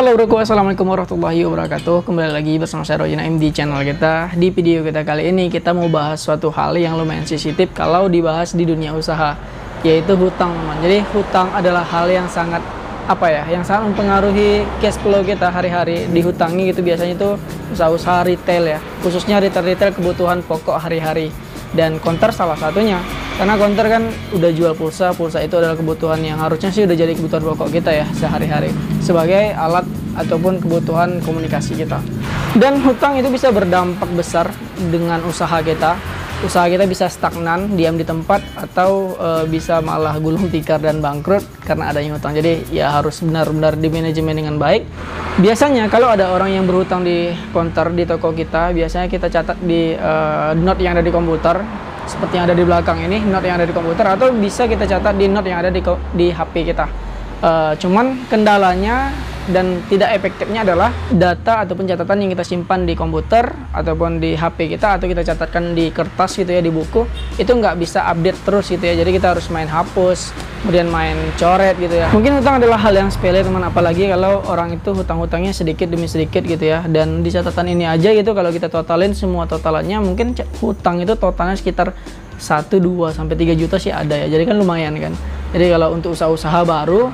Halo broku, assalamualaikum warahmatullahi wabarakatuh. Kembali lagi bersama saya Roy Naim di channel kita. Di video kita kali ini kita mau bahas suatu hal yang lumayan sensitif kalau dibahas di dunia usaha, yaitu hutang, teman. Jadi hutang adalah hal yang sangat yang sangat mempengaruhi cash flow kita hari-hari. Dihutangi gitu biasanya itu usaha-usaha retail ya, khususnya retail kebutuhan pokok hari-hari. Dan konter salah satunya, karena konter kan udah jual pulsa itu adalah kebutuhan yang harusnya sih udah jadi kebutuhan pokok kita ya sehari-hari, sebagai alat ataupun kebutuhan komunikasi kita. Dan hutang itu bisa berdampak besar dengan usaha kita bisa stagnan, diam di tempat, atau bisa malah gulung tikar dan bangkrut karena adanya hutang. Jadi ya harus benar-benar dimanajemen dengan baik. Biasanya kalau ada orang yang berhutang di counter di toko kita, biasanya kita catat di note yang ada di komputer, seperti yang ada di belakang ini, note yang ada di komputer, atau bisa kita catat di note yang ada di HP kita. Cuman kendalanya dan tidak efektifnya adalah data ataupun catatan yang kita simpan di komputer ataupun di HP kita, atau kita catatkan di kertas gitu ya, di buku, itu nggak bisa update terus gitu ya. Jadi kita harus main hapus, kemudian main coret gitu ya. Mungkin hutang adalah hal yang sepele, teman, apalagi kalau orang itu hutang-hutangnya sedikit demi sedikit gitu ya. Dan di catatan ini aja gitu, kalau kita totalin semua totalannya, mungkin hutang itu totalnya sekitar 1, 2, sampai 3 juta sih ada ya. Jadi kan lumayan kan. Jadi kalau untuk usaha-usaha baru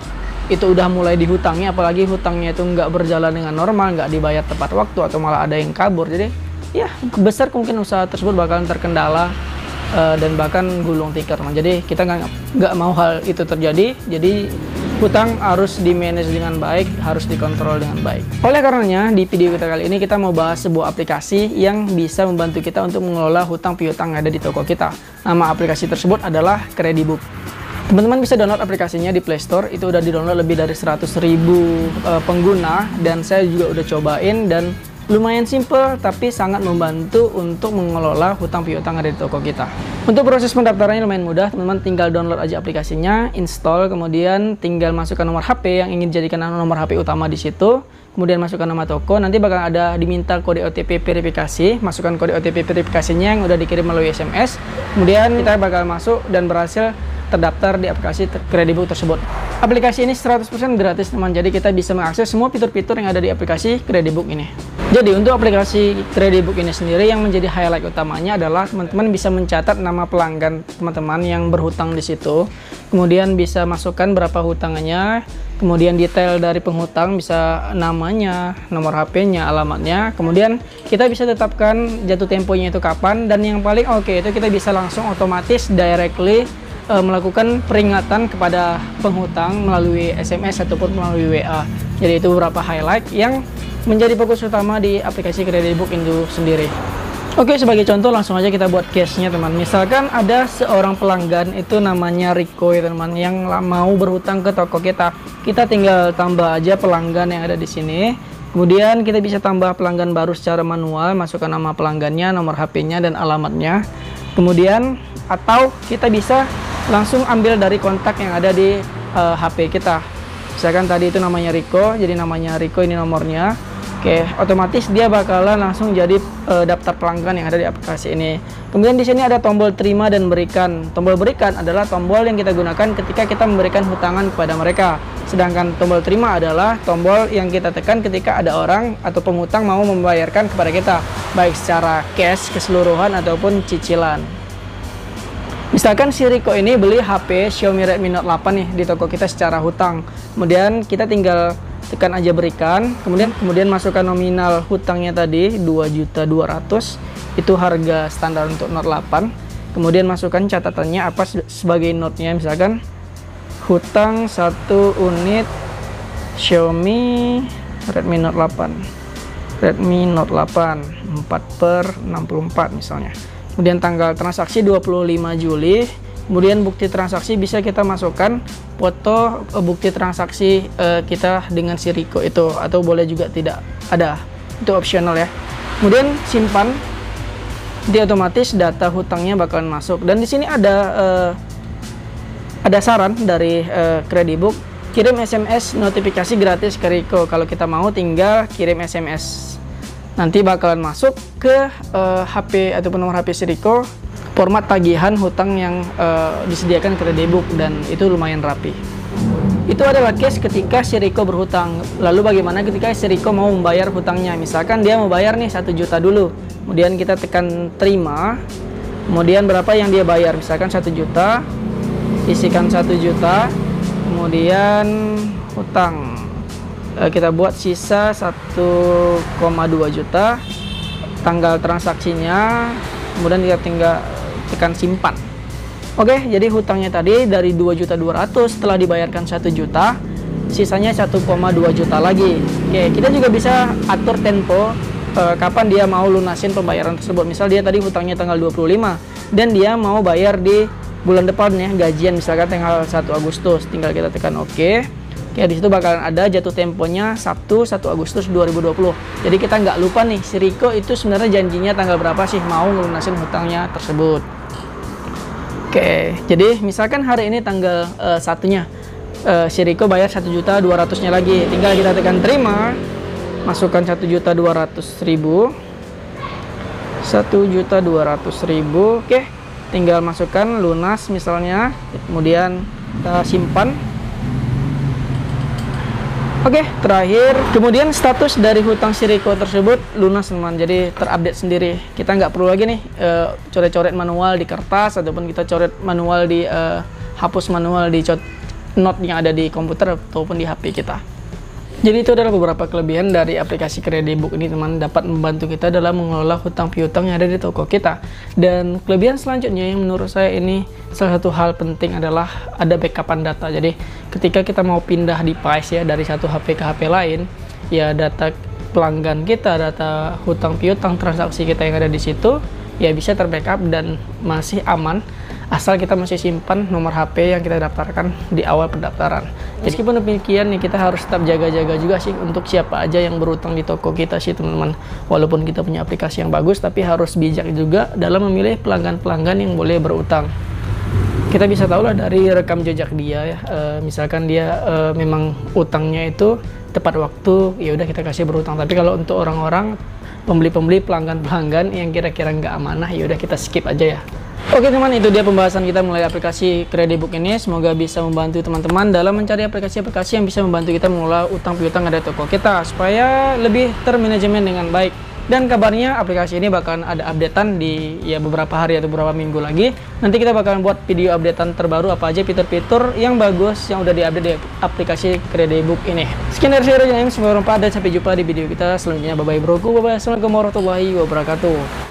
itu udah mulai dihutangi, apalagi hutangnya itu nggak berjalan dengan normal, nggak dibayar tepat waktu, atau malah ada yang kabur, jadi ya besar kemungkinan usaha tersebut bakalan terkendala dan bahkan gulung tikar. Jadi kita nggak mau hal itu terjadi. Jadi hutang harus di-manage dengan baik, harus dikontrol dengan baik. Oleh karenanya di video kita kali ini kita mau bahas sebuah aplikasi yang bisa membantu kita untuk mengelola hutang piutang yang ada di toko kita. Nama aplikasi tersebut adalah Kredibook. Teman-teman bisa download aplikasinya di Play Store. Itu udah di-download lebih dari 100.000 pengguna, dan saya juga udah cobain, dan lumayan simple tapi sangat membantu untuk mengelola hutang piutang ada di toko kita. Untuk proses pendaftarannya lumayan mudah, teman-teman tinggal download aja aplikasinya, install, kemudian tinggal masukkan nomor HP yang ingin dijadikan nomor HP utama di situ. Kemudian masukkan nama toko, nanti bakal ada diminta kode OTP verifikasi, masukkan kode OTP verifikasinya yang udah dikirim melalui SMS. Kemudian kita bakal masuk dan berhasil terdaftar di aplikasi Kredibook tersebut. Aplikasi ini 100% gratis, teman. Jadi kita bisa mengakses semua fitur-fitur yang ada di aplikasi Kredibook ini. Jadi untuk aplikasi Kredibook ini sendiri, yang menjadi highlight utamanya adalah teman-teman bisa mencatat nama pelanggan teman-teman yang berhutang di situ. Kemudian bisa masukkan berapa hutangannya, kemudian detail dari penghutang, bisa namanya, nomor HP-nya, alamatnya. Kemudian kita bisa tetapkan jatuh temponya itu kapan, dan yang paling oke itu kita bisa langsung otomatis directly melakukan peringatan kepada penghutang melalui SMS ataupun melalui WA. Jadi itu beberapa highlight yang menjadi fokus utama di aplikasi Kredibook itu sendiri. Oke, sebagai contoh langsung aja kita buat case-nya, teman. Misalkan ada seorang pelanggan itu namanya Riko ya, teman, yang mau berhutang ke toko kita. Kita tinggal tambah aja pelanggan yang ada di sini. Kemudian kita bisa tambah pelanggan baru secara manual, masukkan nama pelanggannya, nomor HP-nya, dan alamatnya. Kemudian atau kita bisa langsung ambil dari kontak yang ada di HP kita. Misalkan tadi itu namanya Riko, jadi namanya Riko, ini nomornya. Oke, otomatis dia bakalan langsung jadi daftar pelanggan yang ada di aplikasi ini. Kemudian di sini ada tombol terima dan berikan. Tombol berikan adalah tombol yang kita gunakan ketika kita memberikan hutangan kepada mereka. Sedangkan tombol terima adalah tombol yang kita tekan ketika ada orang atau penghutang mau membayarkan kepada kita, baik secara cash keseluruhan ataupun cicilan. Misalkan si Riko ini beli HP Xiaomi Redmi Note 8 nih di toko kita secara hutang. Kemudian kita tinggal tekan aja berikan, kemudian masukkan nominal hutangnya tadi 2.200.000, itu harga standar untuk Note 8. Kemudian masukkan catatannya apa sebagai note-nya, misalkan hutang 1 unit Xiaomi Redmi Note 8, 4/64 misalnya. Kemudian tanggal transaksi 25 Juli. Kemudian bukti transaksi bisa kita masukkan foto bukti transaksi kita dengan si Riko itu, atau boleh juga tidak ada, itu optional ya. Kemudian simpan, dia otomatis data hutangnya bakalan masuk. Dan di sini ada saran dari Kredibook, kirim SMS notifikasi gratis ke Riko. Kalau kita mau tinggal kirim SMS, nanti bakalan masuk ke HP ataupun nomor HP si Riko format tagihan hutang yang disediakan Kredibook, dan itu lumayan rapi. Itu adalah case ketika si Riko berhutang. Lalu bagaimana ketika si Riko mau membayar hutangnya? Misalkan dia mau bayar nih 1 juta dulu. Kemudian kita tekan terima. Kemudian berapa yang dia bayar? Misalkan 1 juta. Isikan 1 juta. Kemudian hutang. Kita buat sisa 1,2 juta. Tanggal transaksinya. Kemudian kita tinggal tekan simpan. Oke, jadi hutangnya tadi dari 2.200.000 setelah dibayarkan 1 juta, sisanya 1,2 juta lagi. Oke, kita juga bisa atur tempo kapan dia mau lunasin pembayaran tersebut. Misal dia tadi hutangnya tanggal 25 dan dia mau bayar di bulan depan ya, gajian misalkan tanggal 1 Agustus. Tinggal kita tekan oke. Oke, di situ bakalan ada jatuh temponya Sabtu 1 Agustus 2020. Jadi kita nggak lupa nih, si Riko itu sebenarnya janjinya tanggal berapa sih mau ngelunasin hutangnya tersebut. Oke, jadi misalkan hari ini tanggal 1-nya si Riko bayar 1.200.000-nya lagi. Tinggal kita tekan terima, masukkan 1.200.000, 1.200.000. Oke, tinggal masukkan lunas misalnya, kemudian kita simpan. Oke, terakhir, kemudian status dari hutang si Riko tersebut lunas teman, jadi terupdate sendiri. Kita nggak perlu lagi nih coret-coret manual di kertas, ataupun kita coret manual di hapus manual di note yang ada di komputer ataupun di HP kita. Jadi itu adalah beberapa kelebihan dari aplikasi Kredibook ini teman, dapat membantu kita dalam mengelola hutang piutang yang ada di toko kita. Dan kelebihan selanjutnya yang menurut saya ini salah satu hal penting adalah ada backupan data. Jadi ketika kita mau pindah device ya dari satu HP ke HP lain, ya data pelanggan kita, data hutang piutang transaksi kita yang ada di situ ya bisa terbackup dan masih aman asal kita masih simpan nomor HP yang kita daftarkan di awal pendaftaran. Meskipun demikian nih, kita harus tetap jaga-jaga juga sih untuk siapa aja yang berutang di toko kita sih teman-teman. Walaupun kita punya aplikasi yang bagus, tapi harus bijak juga dalam memilih pelanggan-pelanggan yang boleh berutang. Kita bisa tahu lah dari rekam jejak dia ya, misalkan dia memang utangnya itu tepat waktu, ya udah kita kasih berutang. Tapi kalau untuk orang-orang pembeli-pembeli, pelanggan-pelanggan yang kira-kira nggak amanah, ya udah kita skip aja ya. Oke teman, itu dia pembahasan kita mulai aplikasi Kredibook ini. Semoga bisa membantu teman-teman dalam mencari aplikasi-aplikasi yang bisa membantu kita mengelola utang piutang ada toko kita supaya lebih termanajemen dengan baik. Dan kabarnya aplikasi ini bakalan ada updatean di ya beberapa hari atau beberapa minggu lagi. Nanti kita bakalan buat video updatean terbaru apa aja fitur-fitur yang bagus yang udah diupdate di aplikasi Kredibook ini. Sekian dari saya Roger, semoga bermanfaat dan sampai jumpa di video kita selanjutnya. Bye bye broku, bye bye. Assalamualaikum warahmatullahi wabarakatuh.